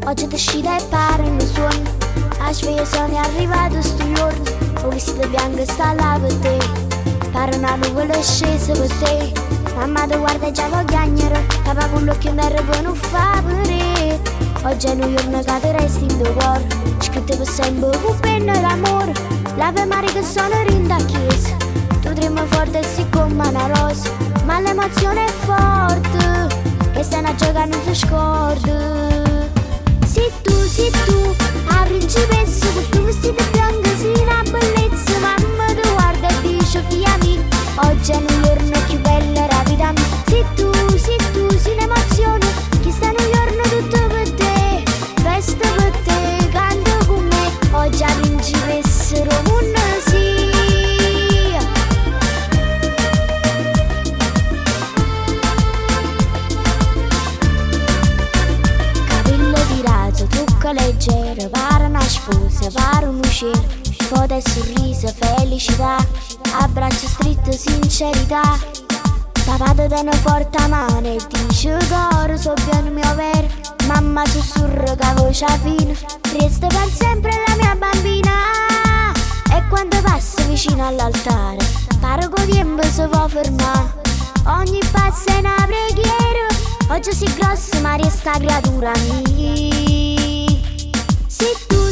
Oggi ti scida e pare in un sogno. A sveglia sono arrivato sto giorno. Ho vestito bianco e sta là per te. Pare una nuvola scesa per te. Mamma ti guarda e già lo chiagnere. Papà con l'occhio mi per non fa pure. Oggi è un giorno che ti resti in tuo cuore. Scritto per sempre con penna d'amore. L'Ave Maria che sono rinda a chiesa. Tu tremi forte e si come una rosa. Ma l'emozione è forte. Che stai a giocare non si scorda. Sei tu, la principessa. Con tuo vestito bianco sei una bellezza. Mamma ti guarda e dice figlia mia. Oggi è un giorno più bello, rapida mia. Sei tu, sei un'emozione. Che sta un giorno tutto per te. Festa per te, canta con me. Oggi la principessa Romuna sia. Capello tirato, trucco leggero. Pare una sposa, pare un uccello. Foto e sorriso, felicità. Abbraccio stretto, sincerità. Papà ti tiene forte a mano e dice coro so piano mio vero. Mamma sussurra che voce fine. Resta per sempre la mia bambina. E quando passa vicino all'altare pare che il tempo si può fermare. Ogni passo è una preghiera. Oggi sei grossa ma resta creatura mia. Sei tu